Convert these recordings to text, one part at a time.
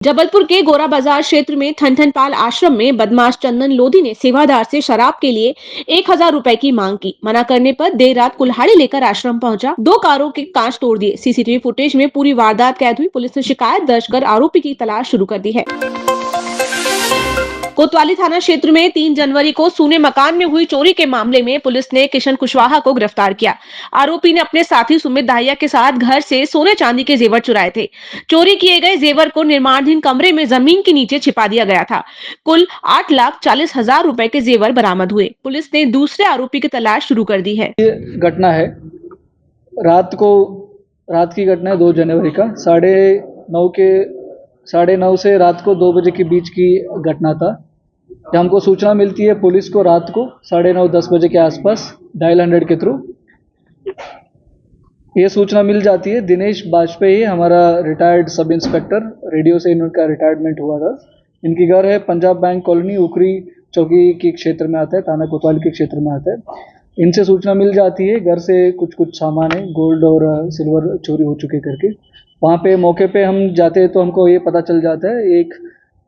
जबलपुर के गोरा बाजार क्षेत्र में ठनठनपाल आश्रम में बदमाश चंदन लोधी ने सेवादार से शराब के लिए 1,000 रुपए की मांग की। मना करने पर देर रात कुल्हाड़ी लेकर आश्रम पहुंचा, 2 कारों के कांच तोड़ दिए। सीसीटीवी फुटेज में पूरी वारदात कैद हुई। पुलिस ने शिकायत दर्ज कर आरोपी की तलाश शुरू कर दी है। कोतवाली थाना क्षेत्र में 3 जनवरी को सूने मकान में हुई चोरी के मामले में पुलिस ने किशन कुशवाहा को गिरफ्तार किया। आरोपी ने अपने साथी सुमित दाहिया के साथ घर से सोने चांदी के जेवर चुराए थे। चोरी किए गए जेवर को निर्माणाधीन कमरे में जमीन के नीचे छिपा दिया गया था। कुल 8,40,000 रुपए के जेवर बरामद हुए। पुलिस ने दूसरे आरोपी की तलाश शुरू कर दी है। घटना है रात की घटना है 2 जनवरी का 9:30 से रात को 2 बजे के बीच की घटना था। हमको सूचना मिलती है पुलिस को रात को 9:30-10 बजे के आसपास डायल 100 के थ्रू ये सूचना मिल जाती है। दिनेश बाजपेयी हमारा रिटायर्ड सब इंस्पेक्टर, रेडियो से इनका रिटायरमेंट हुआ था। इनकी घर है पंजाब बैंक कॉलोनी, उकरी चौकी के क्षेत्र में आता है, थाना कोतवाली के क्षेत्र में आता है। इनसे सूचना मिल जाती है घर से कुछ सामान है, गोल्ड और सिल्वर चोरी हो चुके करके। वहाँ पे मौके पे हम जाते हैं तो हमको ये पता चल जाता है, एक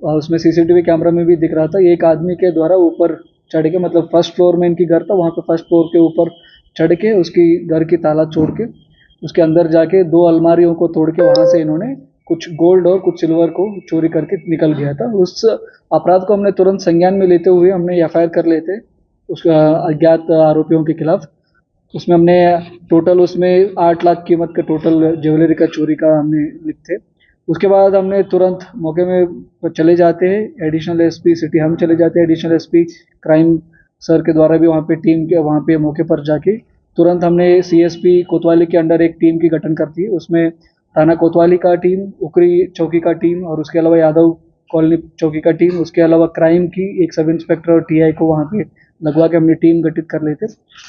उसमें सीसीटीवी कैमरा में भी दिख रहा था, एक आदमी के द्वारा ऊपर चढ़ के, मतलब फर्स्ट फ्लोर में इनकी घर था, वहाँ पे फर्स्ट फ्लोर के ऊपर चढ़ के उसकी घर की ताला छोड़ के उसके अंदर जाके 2 अलमारियों को तोड़ के वहाँ से इन्होंने कुछ गोल्ड और कुछ सिल्वर को चोरी करके निकल गया था। उस अपराध को हमने तुरंत संज्ञान में लेते हुए हमने एफआईआर कर लेते उसका अज्ञात आरोपियों के खिलाफ। उसमें हमने टोटल उसमें 8 लाख कीमत का टोटल ज्वेलरी का चोरी का हमने लिखते। उसके बाद हमने तुरंत मौके में चले जाते हैं, एडिशनल एसपी सिटी हम चले जाते हैं, एडिशनल एसपी क्राइम सर के द्वारा भी वहाँ पे टीम के वहाँ पे मौके पर जाके तुरंत हमने सीएसपी कोतवाली के अंडर एक टीम की गठन करती है। उसमें थाना कोतवाली का टीम, उकरी चौकी का टीम और उसके अलावा यादव कॉलोनी चौकी का टीम, उसके अलावा क्राइम की एक सब इंस्पेक्टर और टीआई को वहाँ पे लगवा के हमने टीम गठित कर लेते।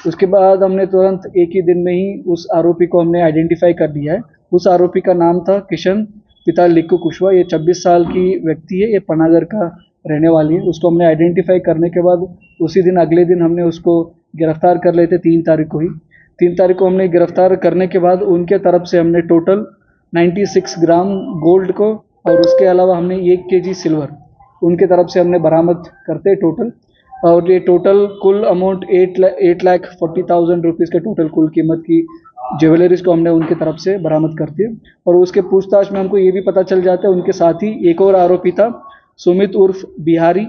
उसके बाद हमने तुरंत एक ही दिन में ही उस आरोपी को हमने आइडेंटिफाई कर दिया है। उस आरोपी का नाम था किशन पिता लिक्कू कुशवाहा। ये 26 साल की व्यक्ति है, ये पनागर का रहने वाली है। उसको हमने आइडेंटिफाई करने के बाद उसी दिन अगले दिन हमने उसको गिरफ्तार कर लेते, 3 तारीख को ही। 3 तारीख को हमने गिरफ्तार करने के बाद उनके तरफ से हमने टोटल 96 ग्राम गोल्ड को और उसके अलावा हमने 1 केजी सिल्वर उनके तरफ से हमने बरामद करते टोटल। और ये टोटल कुल अमाउंट 8,40,000 रुपीज़ के टोटल कुल कीमत की ज्वेलरीज को हमने उनकी तरफ से बरामद करती है। और उसके पूछताछ में हमको ये भी पता चल जाता है उनके साथ ही एक और आरोपी था, सुमित उर्फ बिहारी।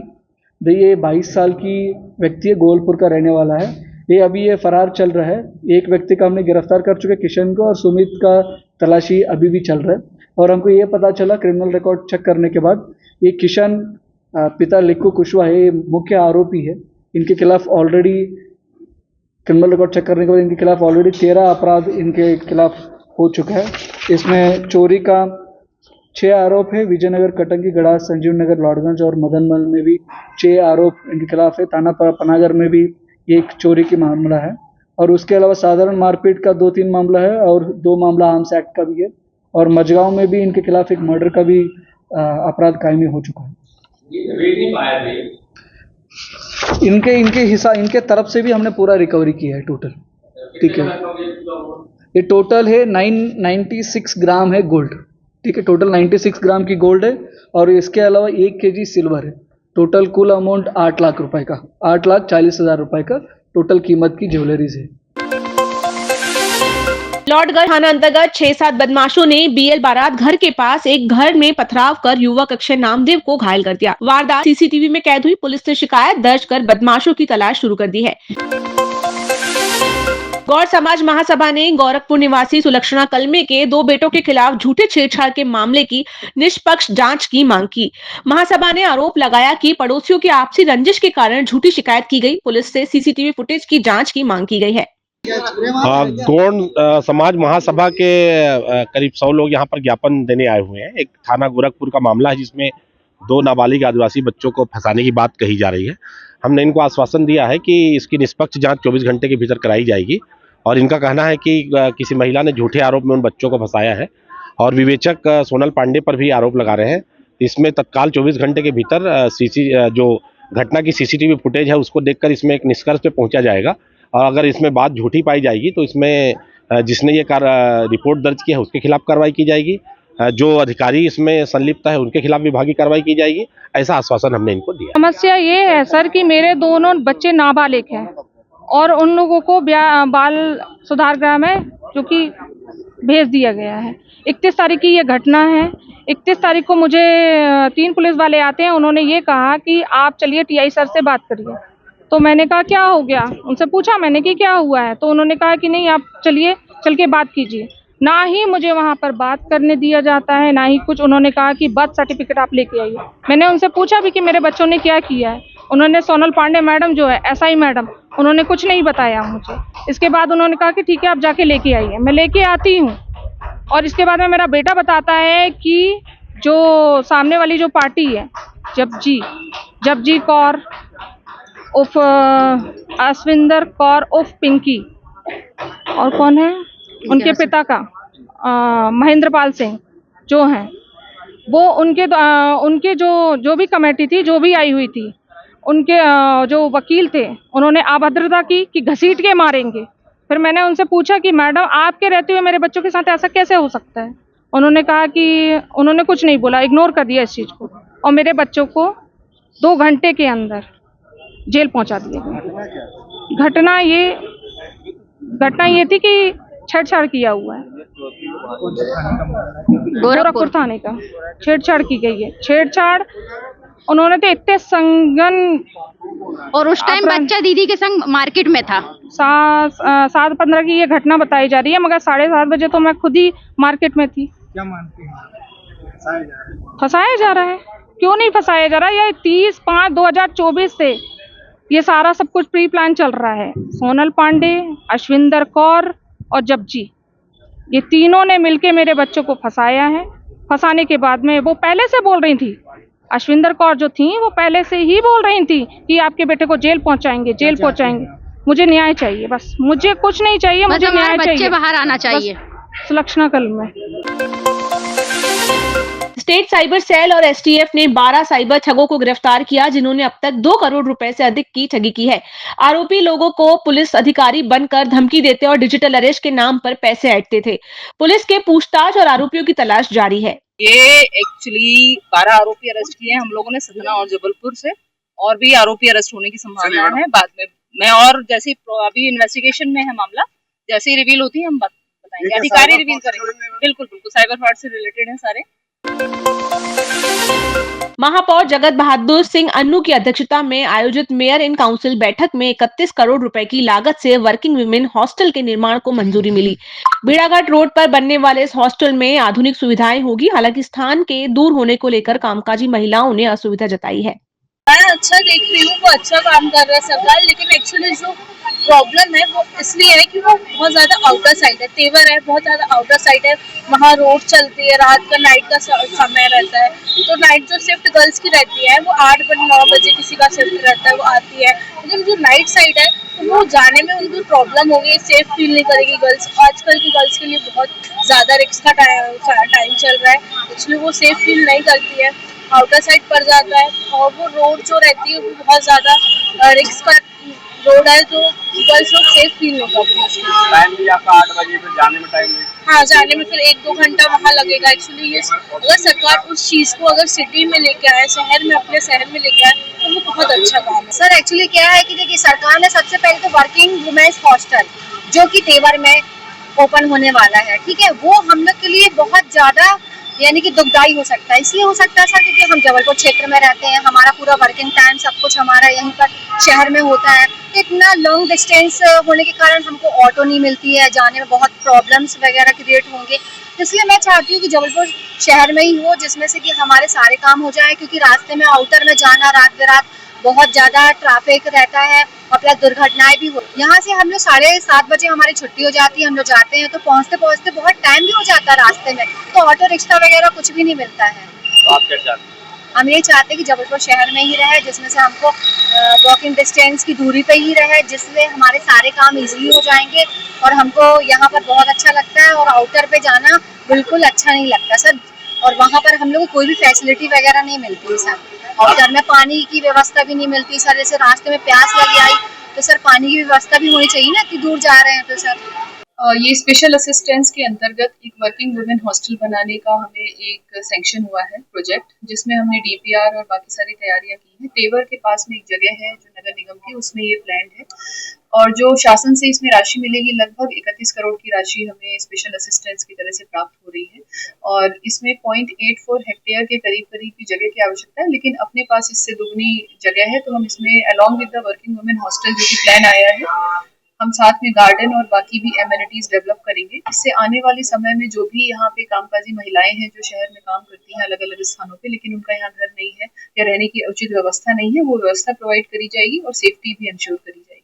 ये 22 साल की व्यक्ति है, गोलपुर का रहने वाला है। ये फरार चल रहा है। एक व्यक्ति का हमने गिरफ्तार कर चुके, किशन को, और सुमित का तलाशी अभी भी चल रहा है। और हमको ये पता चला क्रिमिनल रिकॉर्ड चेक करने के बाद ये किशन पिता लिक्कू कुशवाहा है, मुख्य आरोपी है। इनके खिलाफ ऑलरेडी क्रिमिनल रिकॉर्ड चेक करने के बाद इनके खिलाफ ऑलरेडी 13 अपराध इनके खिलाफ हो चुका है। इसमें चोरी का 6 आरोप है, विजयनगर, कटंगी, गड़ा, संजीव नगर, लॉर्डगंज और मदनमल में भी 6 आरोप इनके खिलाफ है। थाना पनागर में भी एक चोरी की मामला है और उसके अलावा साधारण मारपीट का 2-3 मामला है और 2 मामला आर्म्स एक्ट का भी है। और मझगांव में भी इनके खिलाफ एक मर्डर का भी अपराध कायमी हो चुका है। इनके तरफ से भी हमने पूरा रिकवरी किया है टोटल। ठीक है, ये टोटल है 96 ग्राम है गोल्ड। ठीक है, टोटल 96 ग्राम की गोल्ड है और इसके अलावा 1 केजी सिल्वर है। टोटल कुल अमाउंट 8 लाख रुपए का, 8,40,000 रुपए का टोटल कीमत की ज्वेलरीज है। लॉर्डगंज थाना अंतर्गत 6-7 बदमाशों ने बीएल बारात घर के पास एक घर में पथराव कर युवक अक्षय नामदेव को घायल कर दिया। वारदात सीसीटीवी में कैद हुई। पुलिस ने शिकायत दर्ज कर बदमाशों की तलाश शुरू कर दी है। गौर समाज महासभा ने गोरखपुर निवासी सुलक्षणा कलमे के 2 बेटों के खिलाफ झूठे छेड़छाड़ के मामले की निष्पक्ष जांच की मांग की। महासभा ने आरोप लगाया कि पड़ोसियों की आपसी रंजिश के कारण झूठी शिकायत की गई। पुलिस से सीसीटीवी फुटेज की जांच की मांग की गई है। गौड़ समाज महासभा के करीब 100 लोग यहाँ पर ज्ञापन देने आए हुए हैं। एक थाना गोरखपुर का मामला है जिसमें 2 नाबालिग आदिवासी बच्चों को फंसाने की बात कही जा रही है। हमने इनको आश्वासन दिया है कि इसकी निष्पक्ष जांच 24 घंटे के भीतर कराई जाएगी और इनका कहना है कि किसी महिला ने झूठे आरोप में उन बच्चों को फंसाया है और विवेचक सोनल पांडे पर भी आरोप लगा रहे हैं। इसमें तत्काल 24 घंटे के भीतर जो घटना की सीसीटीवी फुटेज है उसको देखकर इसमें एक निष्कर्ष पे पहुंचा जाएगा और अगर इसमें बात झूठी पाई जाएगी तो इसमें जिसने ये रिपोर्ट दर्ज किया है उसके खिलाफ कार्रवाई की जाएगी जो अधिकारी इसमें संलिप्त है उनके खिलाफ विभागीय कार्रवाई की जाएगी, ऐसा आश्वासन हमने इनको दिया। समस्या ये है सर कि मेरे दोनों बच्चे नाबालिग हैं और उन लोगों को बाल सुधार गृह में जो कि भेज दिया गया है। 31 तारीख की ये घटना है। 31 तारीख को मुझे 3 पुलिस वाले आते हैं, उन्होंने ये कहा कि आप चलिए टीआई सर से बात करिए। तो मैंने कहा क्या हो गया, उनसे पूछा मैंने कि क्या हुआ है, तो उन्होंने कहा कि नहीं आप चलिए, चल के बात कीजिए। ना ही मुझे वहाँ पर बात करने दिया जाता है, ना ही कुछ। उन्होंने कहा कि बर्थ सर्टिफिकेट आप लेके आइए। मैंने उनसे पूछा भी कि मेरे बच्चों ने क्या किया है। उन्होंने सोनल पांडे मैडम जो है एसआई मैडम, उन्होंने कुछ नहीं बताया मुझे। इसके बाद उन्होंने कहा कि ठीक है आप जाके लेके आइए। मैं लेके आती हूँ और इसके बाद में मेरा बेटा बताता है कि जो सामने वाली जो पार्टी है जपजी कौर उफ अश्विंदर कौर उफ पिंकी, और कौन है उनके पिता का महेंद्र पाल सिंह जो हैं, वो उनके जो भी कमेटी थी, जो भी आई हुई थी, उनके जो वकील थे, उन्होंने अभद्रता की कि घसीट के मारेंगे। फिर मैंने उनसे पूछा कि मैडम आपके रहते हुए मेरे बच्चों के साथ ऐसा कैसे हो सकता है। उन्होंने कहा कि उन्होंने कुछ नहीं बोला, इग्नोर कर दिया इस चीज़ को, और मेरे बच्चों को 2 घंटे के अंदर जेल पहुंचा दिया। घटना ये थी कि छेड़छाड़ किया हुआ है, गोरखपुर थाने का छेड़छाड़ की गई है। छेड़छाड़ उन्होंने तो इतने संगन, और उस टाइम बच्चा दीदी के संग मार्केट में था। 7:15 की ये घटना बताई जा रही है, मगर 7:30 बजे तो मैं खुद ही मार्केट में थी। क्या मानते हैं फंसाया जा रहा है? क्यों नहीं फंसाया जा रहा है? ये 30/5/2024 से ये सारा सब कुछ प्री प्लान चल रहा है। सोनल पांडे, अश्विंदर कौर और जपजी, ये तीनों ने मिलके मेरे बच्चों को फंसाया है। फंसाने के बाद में वो पहले से बोल रही थी, अश्विंदर कौर जो थी वो पहले से ही बोल रही थी कि आपके बेटे को जेल पहुंचाएंगे। मुझे न्याय चाहिए, बस मुझे कुछ नहीं चाहिए, मुझे न्याय चाहिए। बच्चे बाहर आना चाहिए। सुलक्षणा कल में स्टेट साइबर सेल और एसटीएफ ने 12 साइबर ठगों को गिरफ्तार किया, जिन्होंने अब तक 2 करोड़ रुपए से अधिक की ठगी की है। आरोपी लोगों को पुलिस अधिकारी बनकर धमकी देते और डिजिटल अरेस्ट के नाम पर पैसे ऐंठते थे। पुलिस के पूछताछ और आरोपियों की तलाश जारी है। ये एक्चुअली 12 आरोपी अरेस्ट किए हैं हम लोगों ने सतना और जबलपुर से, और भी आरोपी अरेस्ट होने की संभावना है बाद में। मैं और जैसे अभी इन्वेस्टिगेशन में है मामला, जैसे ही रिवील होती है हम बताएंगे, अधिकारी रिवील करेंगे। बिल्कुल साइबर फ्रॉड से रिलेटेड है सारे। महापौर जगत बहादुर सिंह अन्नू की अध्यक्षता में आयोजित मेयर इन काउंसिल बैठक में 31 करोड़ रुपए की लागत से वर्किंग विमेन हॉस्टल के निर्माण को मंजूरी मिली। भेड़ाघाट रोड पर बनने वाले इस हॉस्टल में आधुनिक सुविधाएं होगी। हालांकि स्थान के दूर होने को लेकर कामकाजी महिलाओं ने असुविधा जताई है। मैं अच्छा देख रही हूँ, वो अच्छा काम कर रहा है सरकार, लेकिन एक्चुअली जो प्रॉब्लम है वो इसलिए है कि वो बहुत ज्यादा आउटर साइड है, तेवर है, बहुत ज्यादा आउटर साइड है। वहाँ रोड चलती है, रात का नाइट का समय रहता है, तो नाइट जो शिफ्ट गर्ल्स की रहती है वो 8-9 बजे किसी का शिफ्ट रहता है, वो आती है। लेकिन जो नाइट साइड है तो वो जाने में उनको प्रॉब्लम होगी, सेफ फील नहीं करेगी गर्ल्स। आजकल की गर्ल्स के लिए बहुत ज्यादा रिस्क का टाइम चल रहा है, इसलिए वो सेफ फील नहीं करती है, आउटर साइड पड़ जाता है। और वो रोड जो रहती है वो बहुत ज्यादा रिस्क का रोड है, जो गर्ल्स लोग सेफ फील नहीं करती। टाइम भी आपका 8 बजे, फिर जाने में टाइम नहीं। हाँ, जाने में फिर 1-2 घंटा वहाँ लगेगा। एक्चुअली ये अगर सरकार उस चीज़ को अगर सिटी में लेके आए, शहर में, अपने शहर में लेके आए, तो वो बहुत अच्छा काम है। सर एक्चुअली क्या है कि देखिए सरकार ने सबसे पहले तो वर्किंग वुमेन्स हॉस्टल जो कि तेवर में ओपन होने वाला है, ठीक है, वो हम लोग के लिए बहुत ज़्यादा यानी कि दुखदायी हो सकता है। इसलिए हो सकता है सर क्योंकि हम जबलपुर क्षेत्र में रहते हैं, हमारा पूरा वर्किंग टाइम सब कुछ हमारा यहीं पर शहर में होता है। इतना लॉन्ग डिस्टेंस होने के कारण हमको ऑटो नहीं मिलती है, जाने में बहुत प्रॉब्लम्स वगैरह क्रिएट होंगे। इसलिए मैं चाहती हूँ कि जबलपुर शहर में ही हो, जिसमें से कि हमारे सारे काम हो जाए, क्योंकि रास्ते में आउटर में जाना रात बेरात बहुत ज़्यादा ट्रैफिक रहता है और प्लस दुर्घटनाएं भी हो। यहाँ से हम लोग 7:30 बजे हमारी छुट्टी हो जाती है, हम लोग जाते हैं तो पहुँचते पहुँचते बहुत टाइम भी हो जाता है रास्ते में, तो ऑटो रिक्शा वगैरह कुछ भी नहीं मिलता है। तो आप क्या चाहते हैं? हम ये चाहते हैं कि जबलपुर शहर में ही रहे, जिसमें से हमको वॉकिंग डिस्टेंस की दूरी पे ही रहे, जिससे हमारे सारे काम इजीली हो जाएंगे और हमको यहाँ पर बहुत अच्छा लगता है। और आउटर पे जाना बिल्कुल अच्छा नहीं लगता सर, और वहाँ पर हम लोग को कोई भी फैसिलिटी वगैरह नहीं मिलती है सर। आउटर में पानी की व्यवस्था भी नहीं मिलती सर, जैसे रास्ते में प्यास लगी आई तो सर पानी की व्यवस्था भी होनी चाहिए ना, इतनी दूर जा रहे हैं तो सर। ये स्पेशल असिस्टेंस के अंतर्गत एक वर्किंग वुमेन हॉस्टल बनाने का हमें एक सैंक्शन हुआ है प्रोजेक्ट, जिसमें हमने डीपीआर और बाकी सारी तैयारियां की हैं। तेवर के पास में एक जगह है जो नगर निगम की, उसमें ये प्लान है और जो शासन से इसमें राशि मिलेगी लगभग 31 करोड़ की राशि हमें स्पेशल असिस्टेंस की तरह से प्राप्त हो रही है और इसमें 0.84 हेक्टेयर के करीब करीब की जगह की आवश्यकता है, लेकिन अपने पास इससे दुगनी जगह है तो हम इसमें along with the working women hostel जो कि प्लान आया है, हम साथ में गार्डन और बाकी भी एमिनिटीज डेवलप करेंगे। इससे आने वाले समय में जो भी यहाँ पे कामकाजी महिलाएं हैं जो शहर में काम करती हैं अलग अलग स्थानों पे, लेकिन उनका यहाँ घर नहीं है या रहने की उचित व्यवस्था नहीं है, वो व्यवस्था प्रोवाइड करी जाएगी और सेफ्टी भी इंश्योर करी जाएगी।